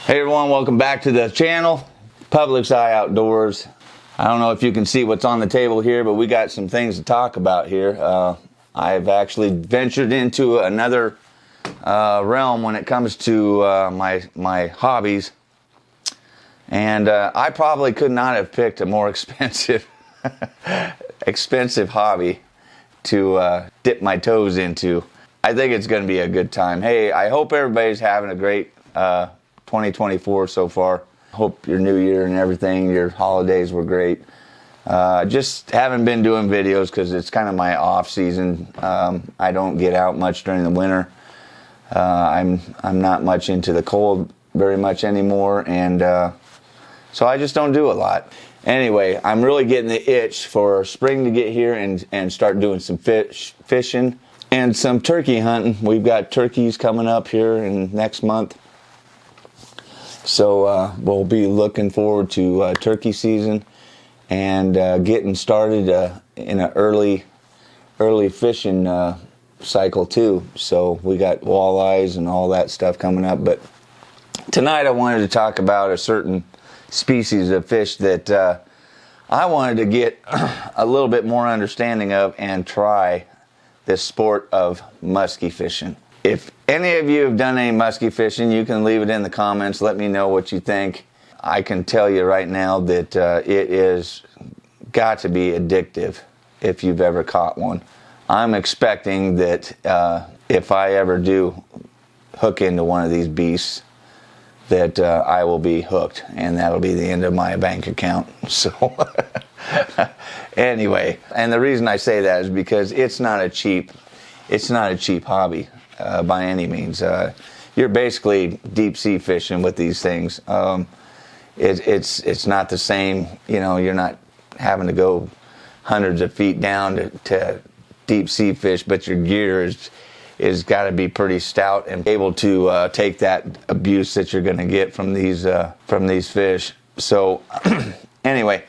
Hey everyone, welcome back to the channel, Public's Eye Outdoors. I don't know if you can see what's on the table here, but we got some things to talk about here. I've actually ventured into another realm when it comes to my hobbies, and I probably could not have picked a more expensive hobby to dip my toes into. I think it's going to be a good time. Hey, I hope everybody's having a great 2024 so far. Hope your new year and everything, your holidays were great. Just haven't been doing videos because it's kind of my off season. I don't get out much during the winter. I'm not much into the cold very much anymore, and so I just don't do a lot. Anyway, I'm really getting the itch for spring to get here and start doing some fishing and some turkey hunting. We've got turkeys coming up here in next month. So we'll be looking forward to turkey season and getting started in an early fishing cycle too. So we got walleyes and all that stuff coming up. But tonight I wanted to talk about a certain species of fish that I wanted to get a little bit more understanding of and try this sport of muskie fishing. If any of you have done any muskie fishing, you can leave it in the comments. Let me know what you think. I can tell you right now that it is got to be addictive if you've ever caught one. I'm expecting that if I ever do hook into one of these beasts, that I will be hooked, and that'll be the end of my bank account. So anyway, and the reason I say that is because it's not a cheap hobby. By any means. You're basically deep sea fishing with these things. It's not the same, you know, you're not having to go hundreds of feet down to deep sea fish, but your gear is got to be pretty stout and able to take that abuse that you're going to get from these fish. So anyway,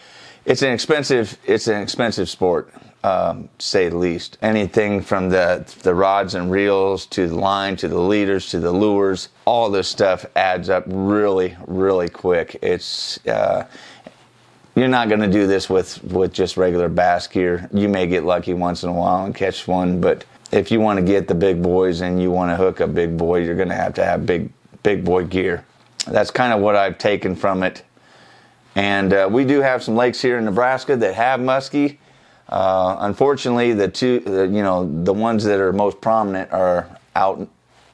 it's an expensive sport. To say the least. Anything from the rods and reels to the line to the leaders to the lures, all this stuff adds up really, really quick. It's you're not going to do this with just regular bass gear. You may get lucky once in a while and catch one, but if you want to get the big boys and you want to hook a big boy, you're going to have big boy gear. That's kind of what I've taken from it. And we do have some lakes here in Nebraska that have muskie. Unfortunately, the ones that are most prominent are out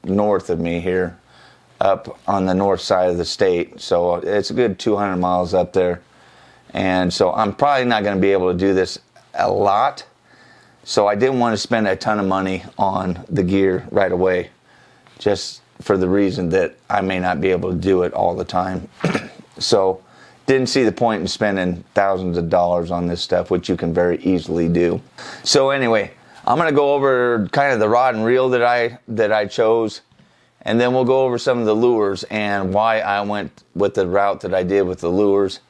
north of me here, up on the north side of the state. So it's a good 200 miles up there. And so I'm probably not going to be able to do this a lot. So I didn't want to spend a ton of money on the gear right away, just for the reason that I may not be able to do it all the time. So didn't see the point in spending thousands of dollars on this stuff, which you can very easily do. So anyway, I'm going to go over kind of the rod and reel that I chose, and then we'll go over some of the lures and why I went with the route that I did with the lures.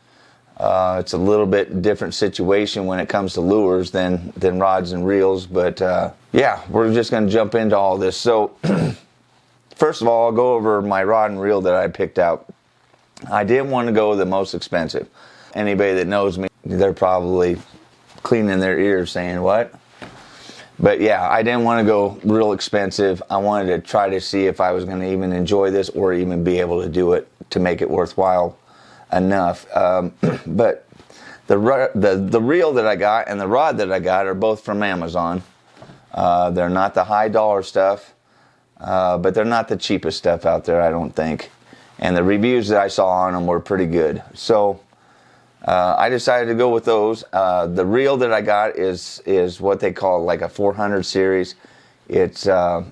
It's a little bit different situation when it comes to lures than rods and reels, but yeah, we're just going to jump into all this. So first of all, I'll go over my rod and reel that I picked out. I didn't want to go the most expensive. Anybody that knows me, they're probably cleaning their ears saying, what? But yeah, I didn't want to go real expensive. I wanted to try to see if I was going to even enjoy this or even be able to do it to make it worthwhile enough. But the reel that I got and the rod that I got are both from Amazon. They're not the high dollar stuff, but they're not the cheapest stuff out there, I don't think. And the reviews that I saw on them were pretty good. So I decided to go with those. The reel that I got is what they call like a 400 series. It's a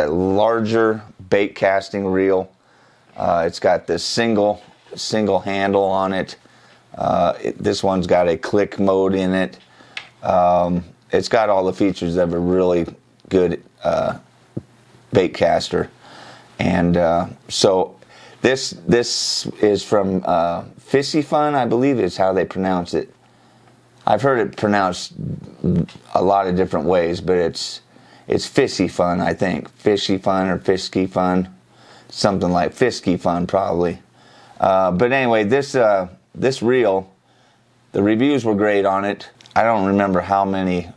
larger bait casting reel. It's got this single handle on it. This one's got a click mode in it. It's got all the features of a really good bait caster. And so This is from Fishy Fun, I believe is how they pronounce it. I've heard it pronounced a lot of different ways, but it's Fishy Fun, I think. Fishy Fun or Fisky Fun. Something like Fisky Fun, probably. But anyway, this reel, the reviews were great on it. I don't remember how many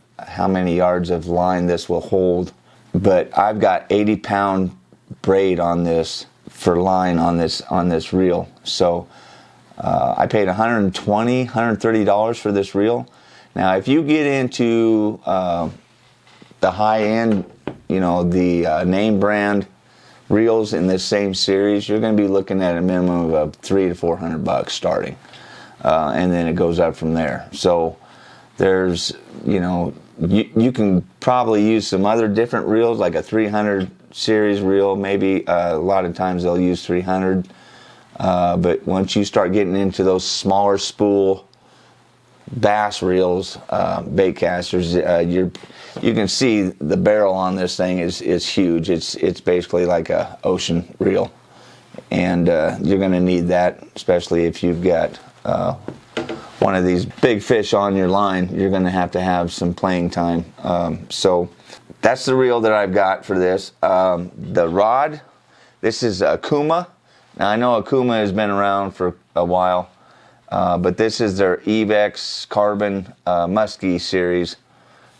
yards of line this will hold, but I've got 80-pound braid on this for line on this reel. So I paid $120, $130 for this reel. Now, if you get into the high end, the name brand reels in this same series, you're going to be looking at a minimum of $300 to $400 starting, and then it goes up from there. So there's, you can probably use some other different reels, like a 300 series reel. Maybe a lot of times they'll use 300, but once you start getting into those smaller spool bass reels, bait casters, you can see the barrel on this thing is huge. It's basically like a ocean reel, and you're going to need that, especially if you've got one of these big fish on your line. You're going to have some playing time. So that's the reel that I've got for this. The rod, this is Akuma. Now I know Akuma has been around for a while, but this is their Evex Carbon Muskie series.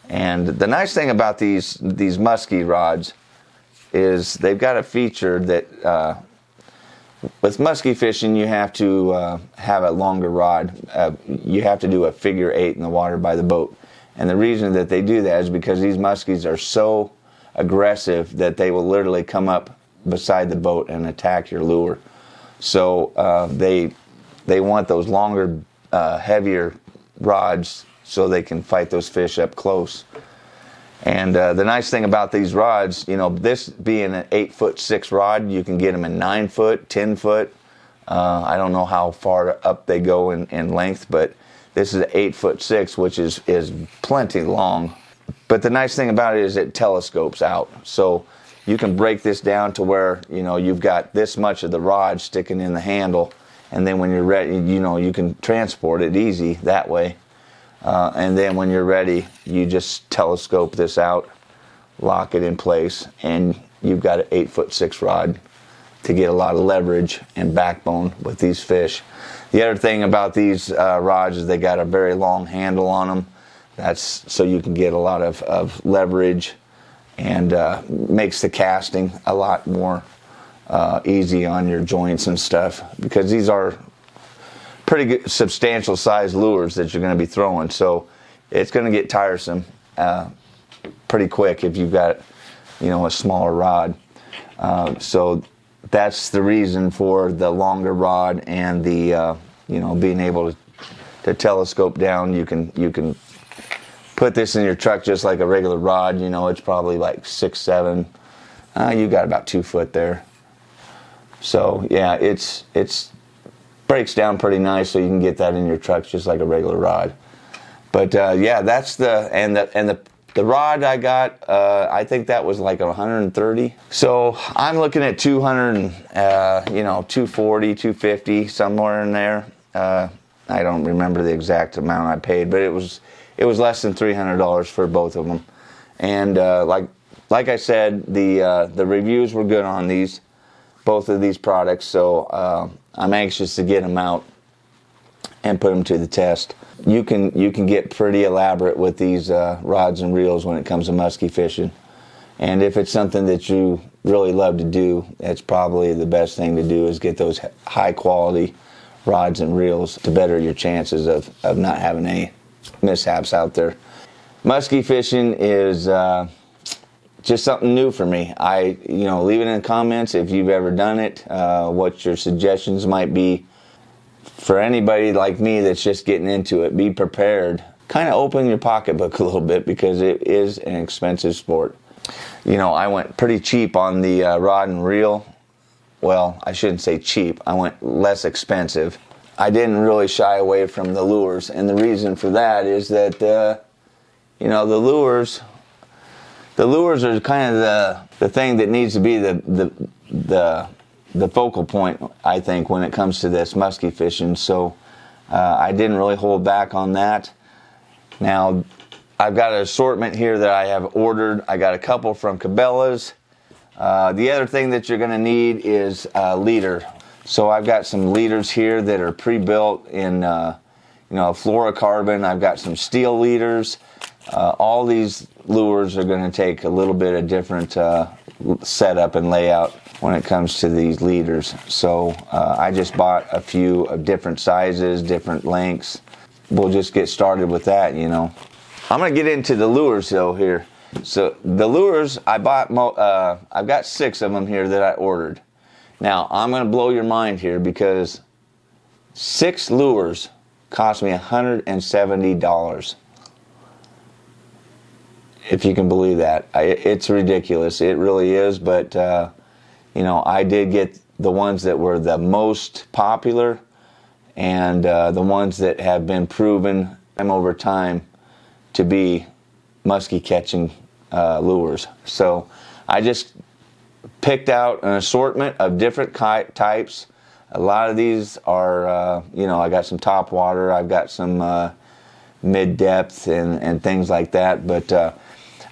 And the nice thing about these Muskie rods is they've got a feature that with muskie fishing, you have to have a longer rod. You have to do a figure 8 in the water by the boat. And the reason that they do that is because these muskies are so aggressive that they will literally come up beside the boat and attack your lure. So they want those longer, heavier rods so they can fight those fish up close. And the nice thing about these rods, this being an 8'6" rod, you can get them in 9 foot, 10 foot. I don't know how far up they go in length, but this is an 8'6", which is plenty long. But the nice thing about it is it telescopes out. So you can break this down to where, you've got this much of the rod sticking in the handle. And then when you're ready, you can transport it easy that way. And then when you're ready, you just telescope this out, lock it in place, and you've got an 8'6" rod to get a lot of leverage and backbone with these fish. The other thing about these rods is they got a very long handle on them. That's so you can get a lot of leverage, and makes the casting a lot more easy on your joints and stuff, because these are pretty good, substantial size lures that you're going to be throwing. So it's going to get tiresome pretty quick if you've got, a smaller rod. So that's the reason for the longer rod and the, being able to telescope down. You can put this in your truck just like a regular rod. It's probably like 6, 7. You got about 2 foot there. So yeah, it's breaks down pretty nice, so you can get that in your truck just like a regular rod. But yeah, that's the rod I got. I think that was like 130. So I'm looking at 200, 240, 250, somewhere in there. I don't remember the exact amount I paid, but it was less than $300 for both of them. And like I said, the reviews were good on both of these products. So I'm anxious to get them out and put them to the test. You can get pretty elaborate with these rods and reels when it comes to muskie fishing. And if it's something that you really love to do, it's probably the best thing to do is get those high quality rods and reels to better your chances of not having any mishaps out there. Muskie fishing is just something new for me. Leave it in the comments if you've ever done it, what your suggestions might be. For anybody like me that's just getting into it, be prepared. Kind of open your pocketbook a little bit, because it is an expensive sport. I went pretty cheap on the rod and reel. Well, I shouldn't say cheap. I went less expensive. I didn't really shy away from the lures, and the reason for that is that the lures are kind of the thing that needs to be the focal point, I think, when it comes to this muskie fishing. So I didn't really hold back on that. Now, I've got an assortment here that I have ordered. I got a couple from Cabela's. The other thing that you're going to need is a leader. So I've got some leaders here that are pre-built in fluorocarbon. I've got some steel leaders. All these lures are going to take a little bit of different setup and layout when it comes to these leaders. So I just bought a few of different sizes, different lengths. We'll just get started with that, you know. I'm going to get into the lures though here. So the lures I bought, I've got 6 of them here that I ordered. Now I'm going to blow your mind here because 6 lures cost me $170. If you can believe that. It's ridiculous. It really is. But, I did get the ones that were the most popular and the ones that have been proven over time to be muskie catching lures. So I just picked out an assortment of different types. A lot of these are, I got some top water. I've got some mid-depth and things like that. But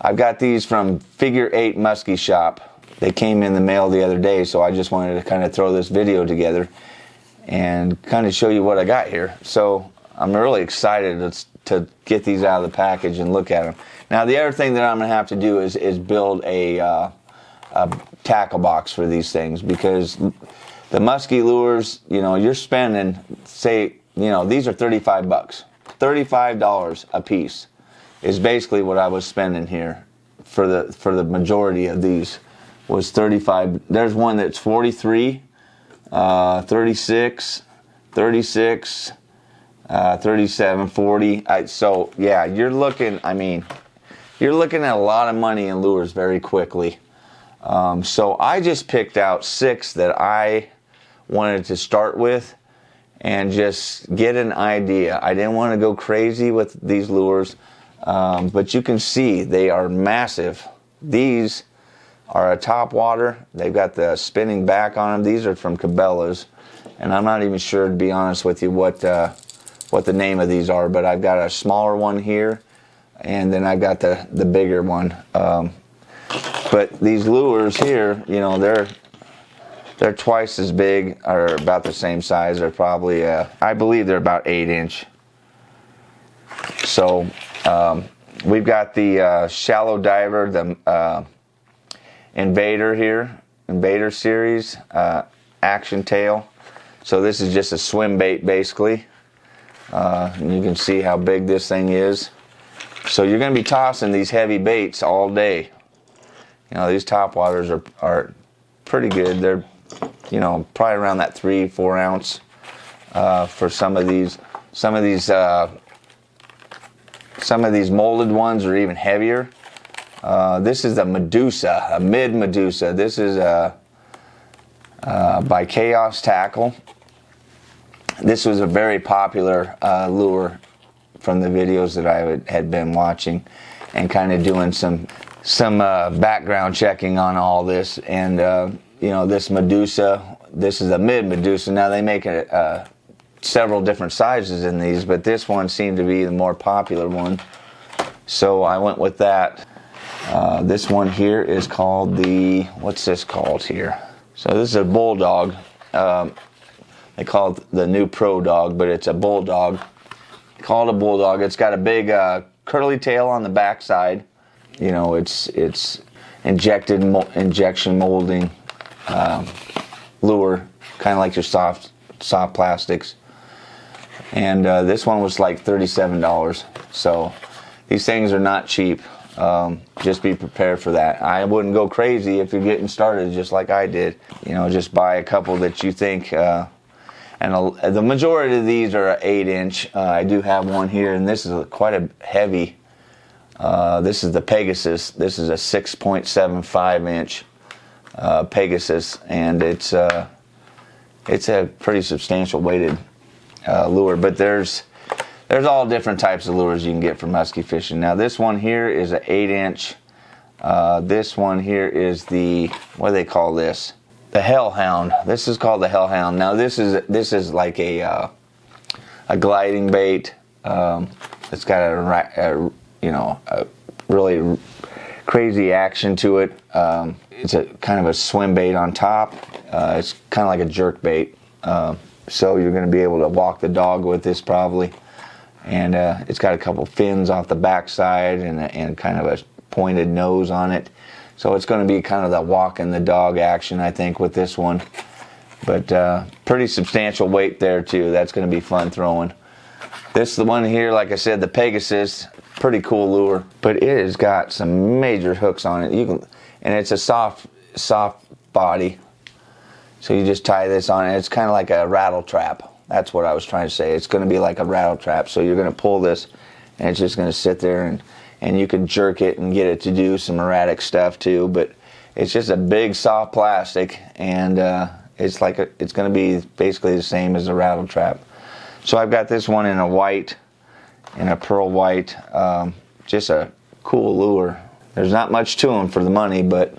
I've got these from Figure 8 Muskie Shop. They came in the mail the other day, so I just wanted to kind of throw this video together and kind of show you what I got here. So I'm really excited to get these out of the package and look at them. Now the other thing that I'm going to have to do is build a tackle box for these things, because the muskie lures, you're spending, say, these are $35. $35 a piece is basically what I was spending here for the majority of these was $35. There's one that's 43, 36, 36, 37, 40. So yeah, you're looking at a lot of money in lures very quickly. So I just picked out 6 that I wanted to start with and just get an idea. I didn't want to go crazy with these lures, but you can see they are massive. These are a top water. They've got the spinning back on them. These are from Cabela's, and I'm not even sure, to be honest with you, what the name of these are, but I've got a smaller one here, and then I've got the bigger one. But these lures here, they're twice as big, or about the same size. They're probably, I believe they're about 8-inch. So we've got the shallow diver, the Invader series, action tail. So this is just a swim bait basically. And you can see how big this thing is. So you're going to be tossing these heavy baits all day. These top waters are pretty good. They're, probably around that 3-4 ounce for some of these. Some of these molded ones are even heavier. This is a Medusa, a mid Medusa. This is by Chaos Tackle. This was a very popular lure from the videos that I had been watching, and kind of doing some background checking on all this. And this Medusa, this is a mid Medusa. Now they make several different sizes in these, but this one seemed to be the more popular one, so I went with that. This one here is called what's this called here? So this is a Bulldog. They call it the new Pro Dog, but it's a Bulldog. Call it a Bulldog. It's got a big curly tail on the backside. It's injection molding lure, kind of like your soft plastics. And this one was like $37. So these things are not cheap. Just be prepared for that. I wouldn't go crazy if you're getting started just like I did. Just buy a couple that you think, and the majority of these are 8-inch. I do have one here, and this is quite a heavy. This is the Pegasus. This is a 6.75-inch Pegasus, and it's a pretty substantial weighted lure. But there's all different types of lures you can get for muskie fishing. Now this one here is an 8-inch. This one here is what do they call this? The Hellhound. This is called the Hellhound. Now this is like a gliding bait. It's got a really crazy action to it. It's a kind of a swim bait on top. It's kind of like a jerk bait. So you're going to be able to walk the dog with this probably. And it's got a couple fins off the backside and kind of a pointed nose on it. So it's going to be kind of the walking the dog action, I think, with this one. But pretty substantial weight there too. That's going to be fun throwing. This the one here, like I said, the Pegasus, pretty cool lure, but it has got some major hooks on it. And it's a soft body. So you just tie this on it. It's kind of like a rattle trap. That's what I was trying to say. It's going to be like a rattle trap. So you're going to pull this, and it's just going to sit there, and you can jerk it and get it to do some erratic stuff too. But it's just a big soft plastic, and it's going to be basically the same as a rattle trap. So I've got this one in a white, in a pearl white. Just a cool lure. There's not much to them for the money, but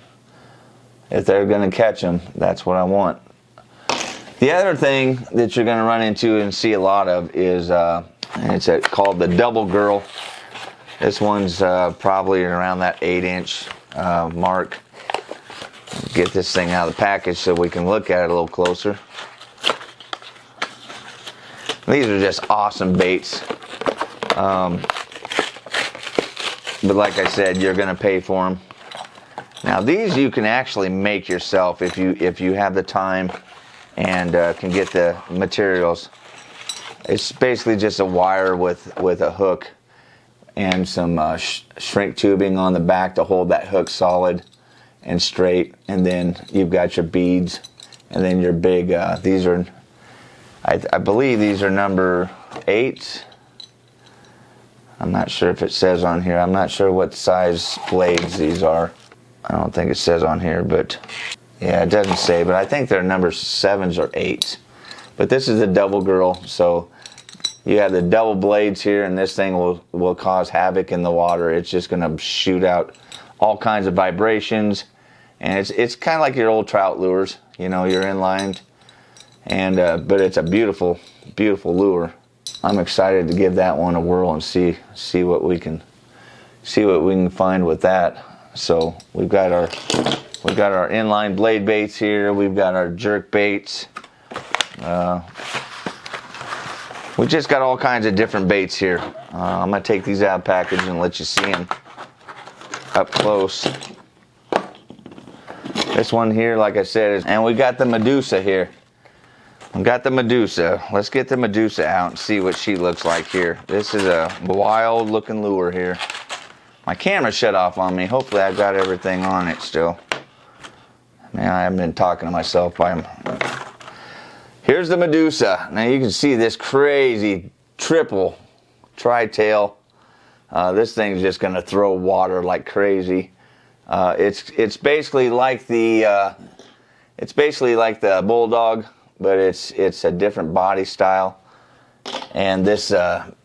if they're going to catch them, that's what I want. The other thing that you're going to run into and see a lot of is, it's called the Double Girl. This one's probably around that 8-inch mark. Get this thing out of the package so we can look at it a little closer. These are just awesome baits. But like I said, you're going to pay for them. Now these you can actually make yourself if you have the time and can get the materials. It's basically just a wire with a hook and some shrink tubing on the back to hold that hook solid and straight, and then you've got your beads, and then your big these are, I believe these are number 8. I'm not sure if it says on here. I'm not sure what size blades these are. I don't think it says on here, but yeah, it doesn't say, but I think they're number 7s or 8s. But this is a Double Girl, so you have the double blades here, and this thing will cause havoc in the water. It's just going to shoot out all kinds of vibrations, and it's kind of like your old trout lures, you know, your inlined, and but it's a beautiful, beautiful lure. I'm excited to give that one a whirl and see what we can find with that. So we've got our inline blade baits here. We've got our jerk baits. We just got all kinds of different baits here. I'm gonna take these out of the package and let you see them up close. This one here, like I said, and we got the Medusa here. I've got the Medusa. Let's get the Medusa out and see what she looks like here. This is a wild looking lure here. My camera shut off on me. Hopefully I've got everything on it still. Man, I haven't been talking to myself by him. Here's the Medusa. Now you can see this crazy triple tri-tail. This thing's just going to throw water like crazy. It's basically like the Bulldog, but it's a different body style. And this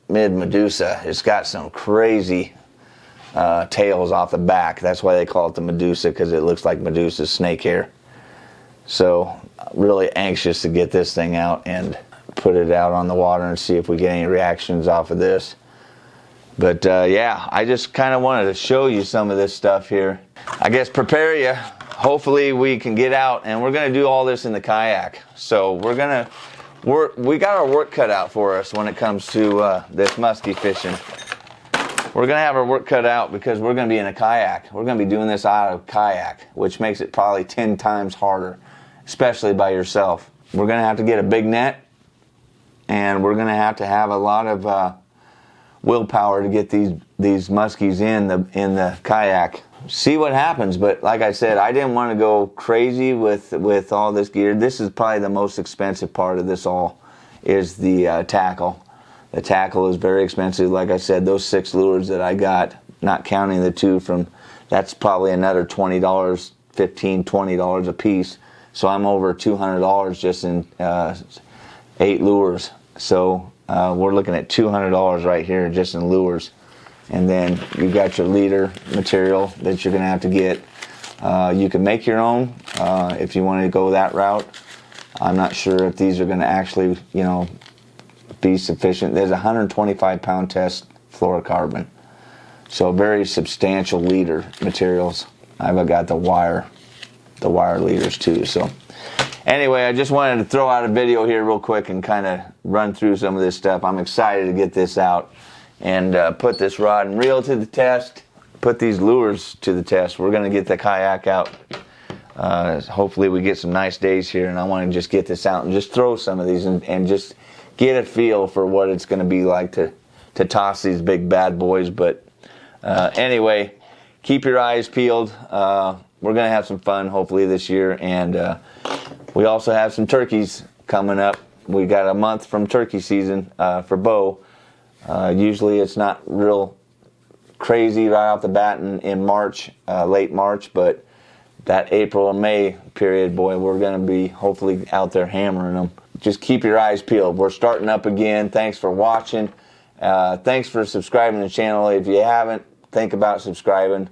mid Medusa, it's got some crazy tails off the back. That's why they call it the Medusa, because it looks like Medusa's snake hair. So really anxious to get this thing out and put it out on the water and see if we get any reactions off of this. But yeah, I just kind of wanted to show you some of this stuff here. I guess prepare you. Hopefully we can get out, and we're going to do all this in the kayak. So we got our work cut out for us when it comes to this muskie fishing. We're going to have our work cut out because we're going to be in a kayak. We're going to be doing this out of a kayak, which makes it probably 10 times harder, especially by yourself. We're going to have to get a big net, and we're going to have a lot of willpower to get these muskies in the kayak. See what happens. But like I said, I didn't want to go crazy with all this gear. This is probably the most expensive part of this all, is the tackle. The tackle is very expensive. Like I said, those 6 lures that I got, not counting the 2 from, that's probably another $20, $15, $20 a piece. So I'm over $200 just in 8 lures. So we're looking at $200 right here just in lures. And then you got your leader material that you're going to have to get. You can make your own if you want to go that route. I'm not sure if these are going to actually, be sufficient. There's a 125-pound test fluorocarbon, so very substantial leader materials. I've got the wire leaders too. So Anyway, I just wanted to throw out a video here real quick and kind of run through some of this stuff. I'm excited to get this out and put this rod and reel to the test, put these lures to the test. We're going to get the kayak out. Hopefully we get some nice days here, and I want to just get this out and just throw some of these and just get a feel for what it's going to be like to toss these big bad boys. But anyway, keep your eyes peeled. We're going to have some fun hopefully this year, and we also have some turkeys coming up. We got a month from turkey season for bow. Usually it's not real crazy right off the bat in March, late March, but that April and May period, boy, we're going to be hopefully out there hammering them. Just keep your eyes peeled. We're starting up again. Thanks for watching. Thanks for subscribing to the channel. If you haven't, think about subscribing.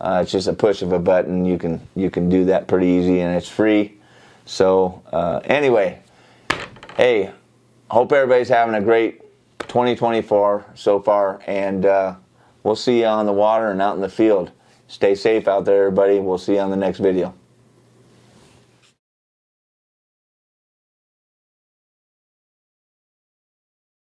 It's just a push of a button. You can do that pretty easy, and it's free. So anyway, hey, hope everybody's having a great 2024 so far, and we'll see you on the water and out in the field. Stay safe out there, everybody. We'll see you on the next video.